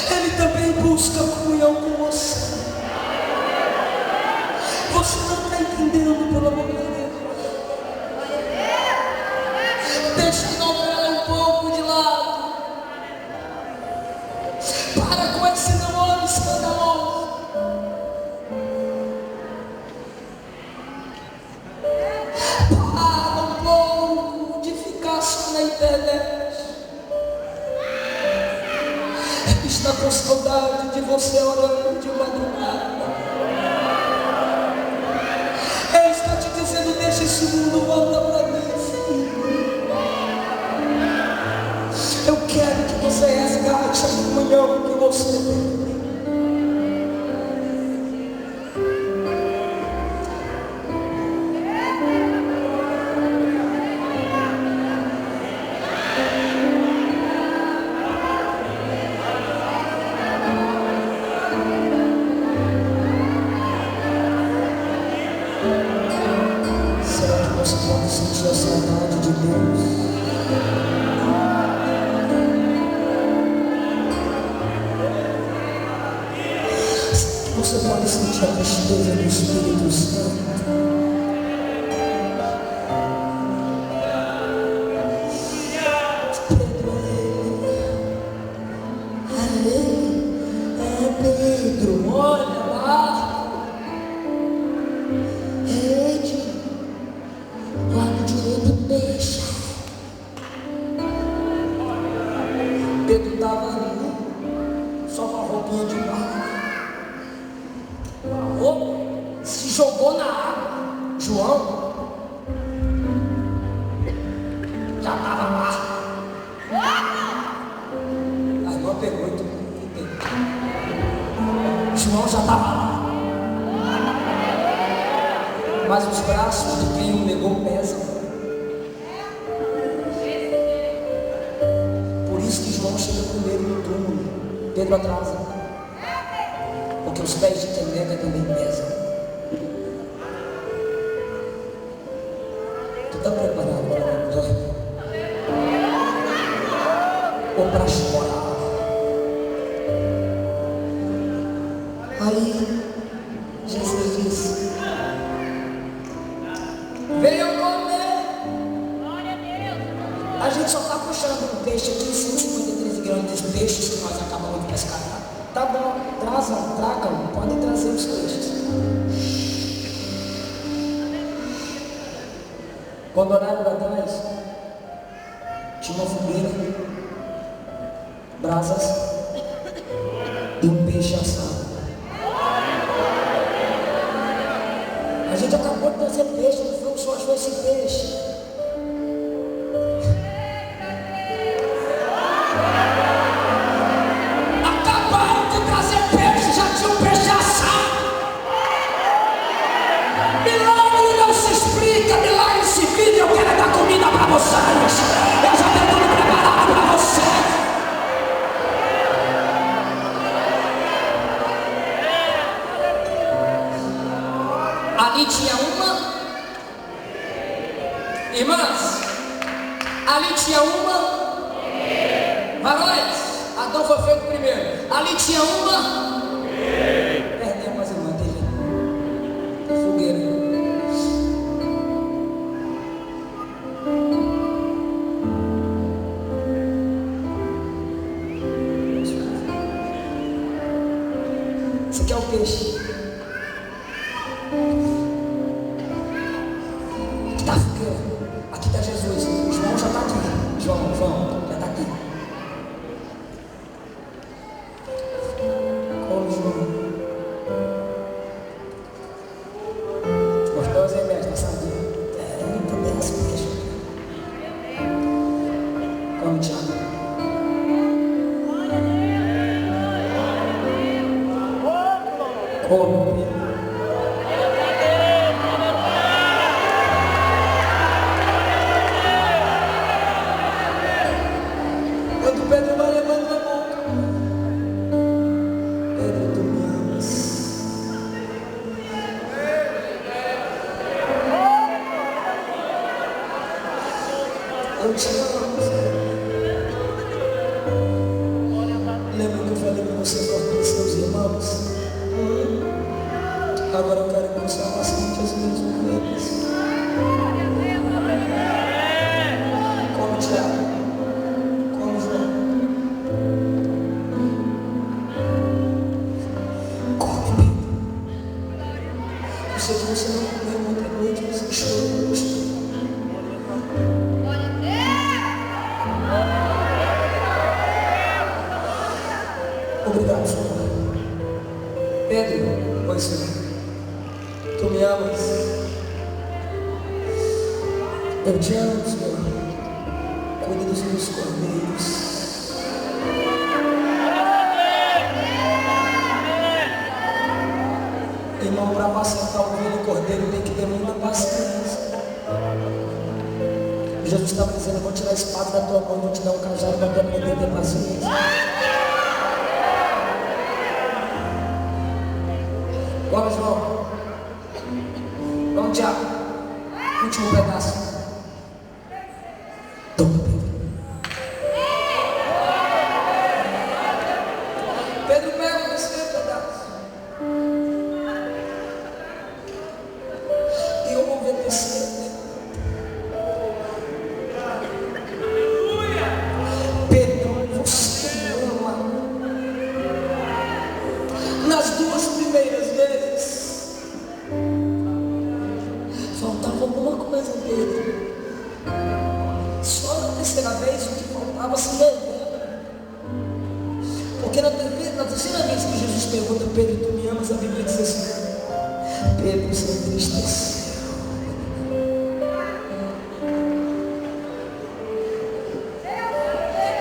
ele também busca comunhão com você. Você não está entendendo, pelo amor de Deus. Deixa a novela um pouco de lado. Para com esse namoro escandaloso. Para um pouco de ficar só na internet. Está com saudade de você orando de madrugada. Ele está te dizendo: deixa esse mundo, volta para mim, filho. Eu quero que você resgate a comunhão que você tem. Será que você pode sentir a saudade de Deus? Você pode sentir a tristeza do Espírito Santo. Pedro, olha lá. Rede, lado direito, peixe. Pedro estava ali, só com a roupinha de barro. A roupa se jogou na água. João já estava lá. A irmã pegou e tudo. João já estava lá. Mas os braços de quem o negou pesam. Por isso que João chega primeiro no túmulo. Pedro atrasa. Porque os pés de quem nega também pesam. Tu está preparado para a glória? Ou para chorar? Aí Jesus disse: venham comer. A gente só está puxando um peixe aqui, 153 gramas de peixes que nós acabamos de pescar. Tá bom, tragam, podem trazer os peixes. Quando olharam para trás, tinha uma fogueira, brasas e um peixe assado. A gente acabou de trazer peixe, no fogo só achou esse peixe. Acabaram de trazer peixe, já tinha um peixe assado. Milagre não se explica, milagre se vive. Eu quero dar comida para vocês. Eu já tenho tudo preparado para vocês. Ali tinha uma, irmãs, ali tinha uma, varões, Adão foi feito primeiro, ali tinha uma, mas irmã, tem fogueira. Esse aqui é o peixe. Aqui está Jesus. João já está aqui. João já está aqui. Come, João. Gostoso, hein, mestre? Sabia? Não pudesse, peixe. Come, Tiago. Come, Pedro. Pedro vai levando a boca. Pedro, tu me amas. Eu te amo. Lembra que eu falei que você gosta dos seus irmãos? Agora eu quero que você amasse os mesmos deles. Como Tiago. Eu sei que você não comeu ontem à noite, mas você chorou hoje. Obrigado, Senhor. Pedro, pois Senhor, tu me amas. Eu te amo, Senhor. Cuide dos meus cordeiros. Irmão, para apacentar o ovelha e o cordeiro tem que ter muita paciência. Jesus estava dizendo: eu vou tirar a espada da tua mão, vou te dar um cajado para tu poder ter paciência. Vamos, João. Vamos, Tiago. Último pedaço. Toma, Pedro. Pedro pega esse pedaço. E eu vou obedecer. Pedro, você Porque na terceira vez que Jesus pergunta: Pedro, tu me amas? A Bíblia diz assim: Pedro se entristeceu.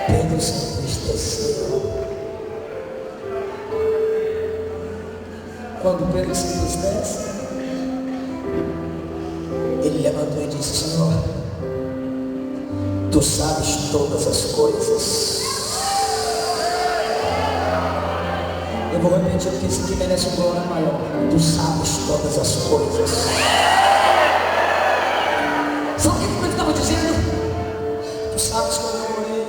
Pedro se entristeceu. Quando Pedro se entristece, ele levantou e disse: Senhor, tu sabes todas as coisas. Eu vou repetir porque esse aqui merece um glória maior. Tu sabes todas as coisas. Sabe o que ele estava dizendo? Tu sabes quando eu morei.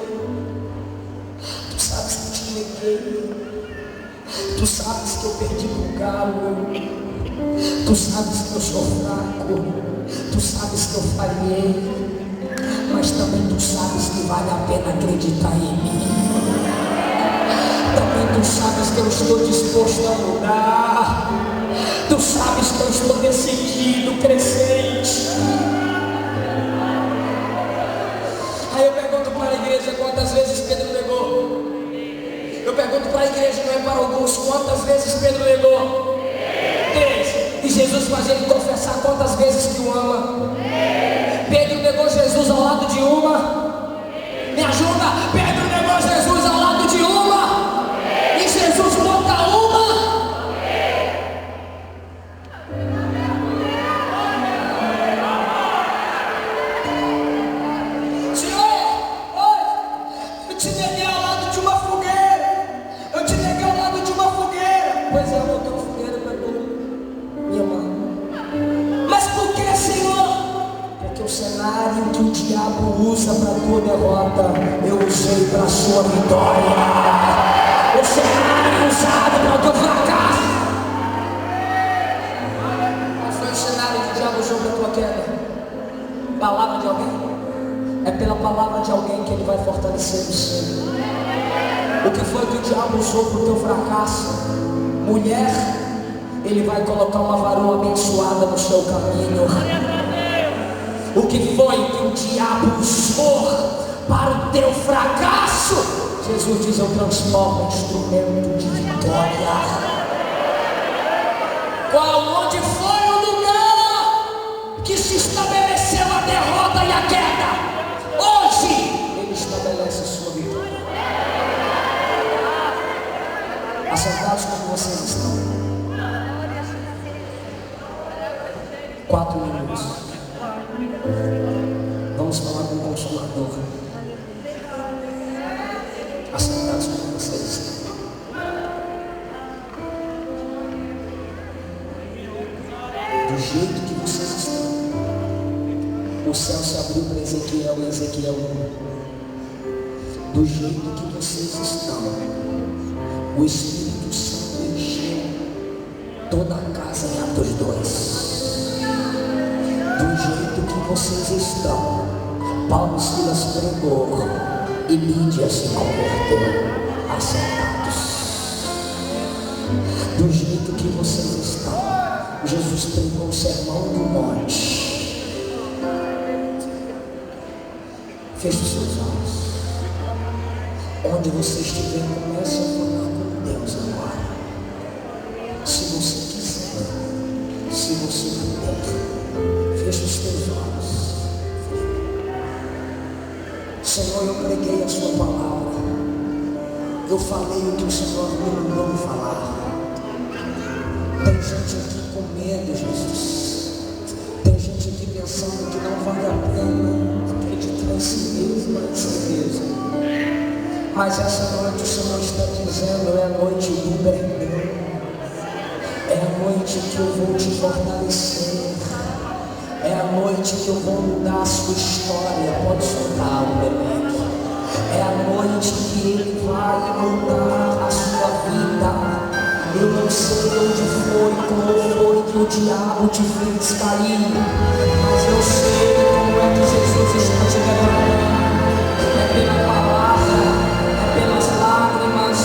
Tu sabes que eu te neguei. Tu sabes que eu perdi o galo. Tu sabes que eu sou fraco. Tu sabes que eu falhei. Mas também tu sabes que vale a pena acreditar em mim. Também tu sabes que eu estou disposto a mudar. Tu sabes que eu estou decidido, crescente. Aí eu pergunto para a igreja quantas vezes Pedro negou. Eu pergunto para a igreja, não é para alguns, quantas vezes Pedro negou? 3. E Jesus faz ele confessar quantas vezes que o ama. Pedro negou Jesus ao lado de uma. Me ajuda. Pedro negou Jesus ao lado de uma. E Jesus volta uma. Senhor, eu te neguei ao lado de uma fogueira. Eu te neguei ao lado de uma fogueira. Pois é, eu botei uma fogueira para me amar. Mas por que, Senhor? Porque o cenário que o diabo usa para a tua derrota, eu usei para a sua vitória. O cenário usado para o teu fracasso. Qual foi o cenário que o diabo usou para a tua queda? Palavra de alguém? É pela palavra de alguém que ele vai fortalecer você. O que foi que o diabo usou para o teu fracasso? Mulher, ele vai colocar uma varoa abençoada no seu caminho. O que foi que o diabo usou para o teu fracasso? Jesus diz: eu transformo em instrumento de vitória. Onde foi o lugar que se estabeleceu a derrota e a queda? Hoje ele estabelece sua vitória. Assentados como vocês estão. 4 minutos. Vamos falar com o Consolador. Assentados como vocês estão. Do jeito que vocês estão, o céu se abriu para Ezequiel e Ezequiel 1. Do jeito que vocês estão, o Espírito Santo encheu toda a casa em Atos 2. Do jeito que vocês estão, Paulo e Silas pregou e Lídia se converteu. Assentados. Do jeito que vocês estão, Jesus pregou o sermão do monte. Feche os seus olhos. Onde você estiver, comece a falar com Deus agora. Se você quiser, se você puder, feche os teus olhos. Senhor, eu preguei a sua palavra. Eu falei o que o Senhor me mandou falar. Tem gente aqui com medo, Jesus. Tem gente aqui pensando que não vale a pena acreditar em si mesmo, em si mesmo. Mas essa noite o Senhor está dizendo: é a noite do perdão. É a noite que eu vou te fortalecer. É a noite que eu vou mudar a sua história. Pode soltar o bebê. É a noite que Ele vai mudar a sua vida. Eu não sei onde foi, como foi que o diabo te fez cair, mas eu sei como é que Jesus está te levantando. É pela palavra, é pelas lágrimas.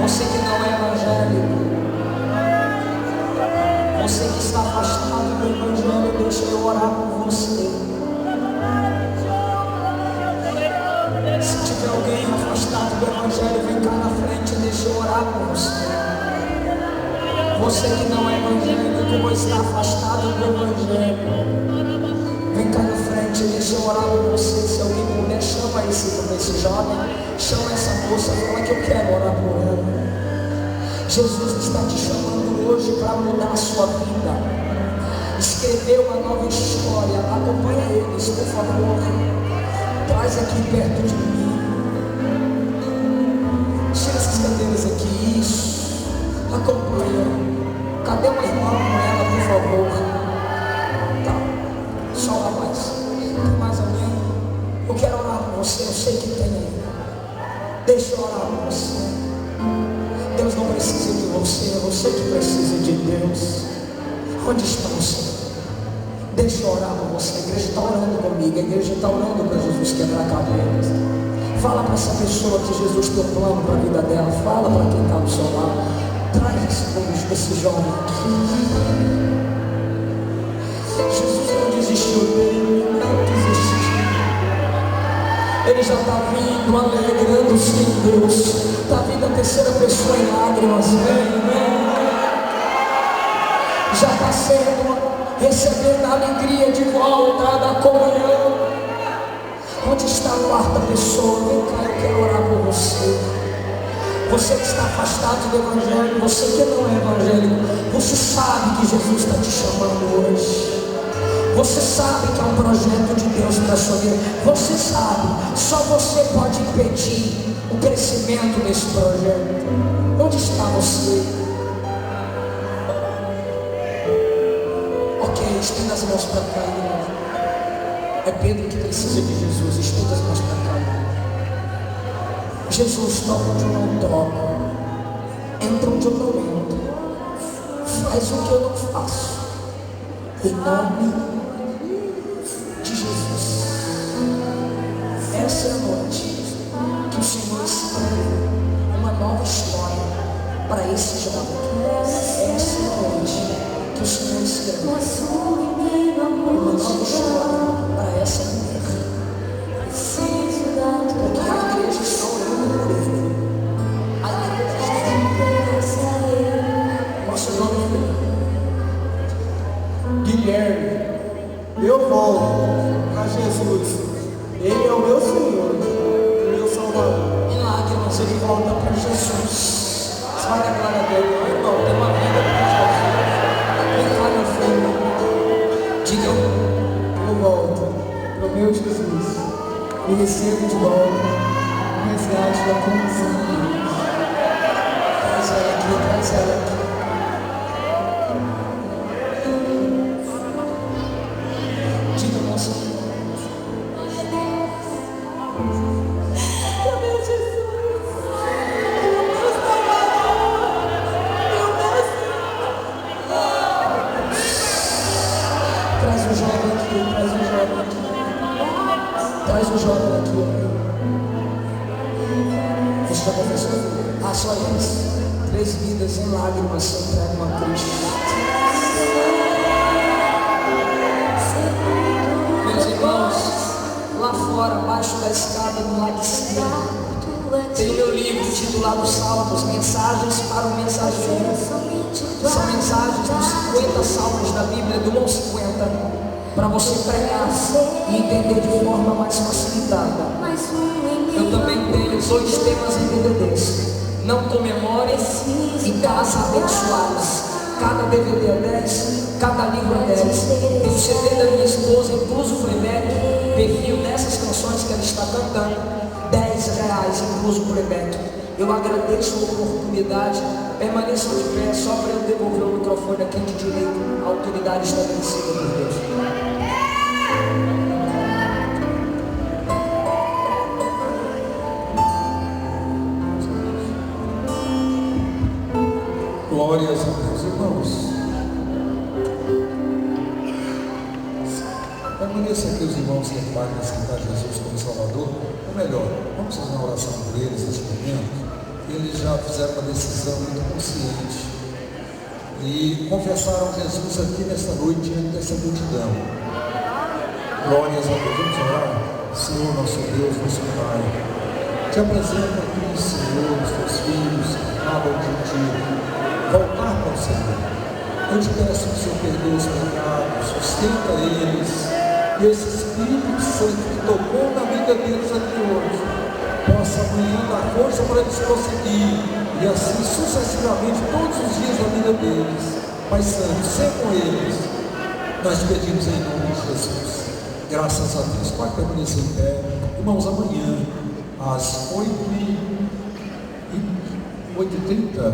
Você que não é evangélico, você que está afastado do evangelho, deixa eu orar por você. Se tiver alguém afastado do evangelho, vem cá na frente, deixa eu orar por você. Você que não é evangélico, ou está afastado do evangelho, vem cá na frente, deixa eu orar por você. Se alguém puder, chama esse jovem, chama essa moça, fala que eu quero orar por ela. Jesus está te chamando hoje para mudar a sua vida, escrever uma nova história. Acompanha eles, por favor. Traz aqui perto de mim. Tira essas cadeiras aqui. Isso. Acompanha. Cadê uma irmã com ela, por favor? Tá. Só um rapaz. Tem mais alguém? Eu quero orar por você. Eu sei que tem aí. Deixa eu orar por você. Deus não precisa de você. É você que precisa de Deus. Onde está você? Deixa eu orar por você. A igreja está orando comigo. A igreja está orando para Jesus quebrar cabeças. Fala para essa pessoa que Jesus tem um plano para a vida dela. Fala para quem está do seu lado. Traz esse jovem aqui. Jesus não desistiu dele. Não desistiu. Ele já está vindo, alegrando-se em Deus. Está vindo a terceira pessoa em lágrimas. Já está sendo, recebendo a alegria de volta da comunhão. Onde está a quarta pessoa? Vem cá, eu quero orar por você. Você que está afastado do evangelho, você que não é evangélico, você sabe que Jesus está te chamando hoje. Você sabe que é um projeto de Deus para a sua vida. Você sabe, só você pode impedir o crescimento desse projeto. Onde está você? Ok, estenda as mãos para cá, irmão. É Pedro que precisa de Jesus. Estenda as mãos para cá, irmão. Jesus, toca onde eu não toco, entra onde eu não entro, faz o que eu não faço, em nome de Jesus. Essa é a noite que o Senhor escreve uma nova história para esse jovem. Essa é a noite que o Senhor escreve uma nova história para essa mulher. Porque a igreja está orando por ele. A igreja está orando por ele. Nosso nome é Guilherme. Eu volto a Jesus. Ele é o meu Senhor, meu Salvador. Em lágrimas ele volta para Jesus. Você vai dar glória a Deus, meu irmão. Tem uma vida para Jesus. Vem cá, meu filho. Diga: eu volto para o meu Jesus. E recebo de volta o resgate da condição de Deus. Traz ela aqui, traz ela aqui. Diga, moça. Meu Jesus, meu Salvador, meu Traz o jovem aqui, traz o jovem aqui. Traz o jovem aqui. Você está confessando? Ah, só eles. 3 vidas em lágrimas se entregam a Cristo. Meus irmãos, lá fora, abaixo da escada, no lado esquerdo, tem o meu livro titulado Salmos, Mensagens para o Mensageiro. São mensagens dos 50 salmos da Bíblia, do 1 ao 50. Para você pregar e entender de forma mais facilitada. Eu também tenho 2 temas em DVDs. Não comemore e Casas Abençoadas. Cada DVD é 10, cada livro é 10. Tem o CD da minha esposa, incluso o playback, perfil dessas canções que ela está cantando, R$10, incluso o playback. Eu agradeço a oportunidade. Permaneçam de pé, só para eu devolver o microfone aqui de direito. A autoridade estabelecida por Deus. Glórias a Deus, irmãos. Permaneça aqui os irmãos que podem aceitar Jesus como Salvador. Ou melhor, vamos fazer uma oração por eles neste momento. eles já fizeram uma decisão muito consciente e confessaram Jesus aqui nessa noite diante dessa multidão. Glórias a Deus. Vamos orar. Senhor, nosso Deus, nosso Pai, te apresento aqui, Senhor, os teus filhos que acabam de voltar para o Senhor. Eu te peço que o Senhor perdoe os pecados, sustenta eles, e esse Espírito Santo que tocou na vida deles aqui hoje, possa amanhã dar força para eles prosseguir, e assim sucessivamente todos os dias da vida deles. Pai Santo, seja com eles, nós te pedimos em nome de Jesus. Graças a Deus. Pode permanecer em pé. Irmãos, amanhã às 8h30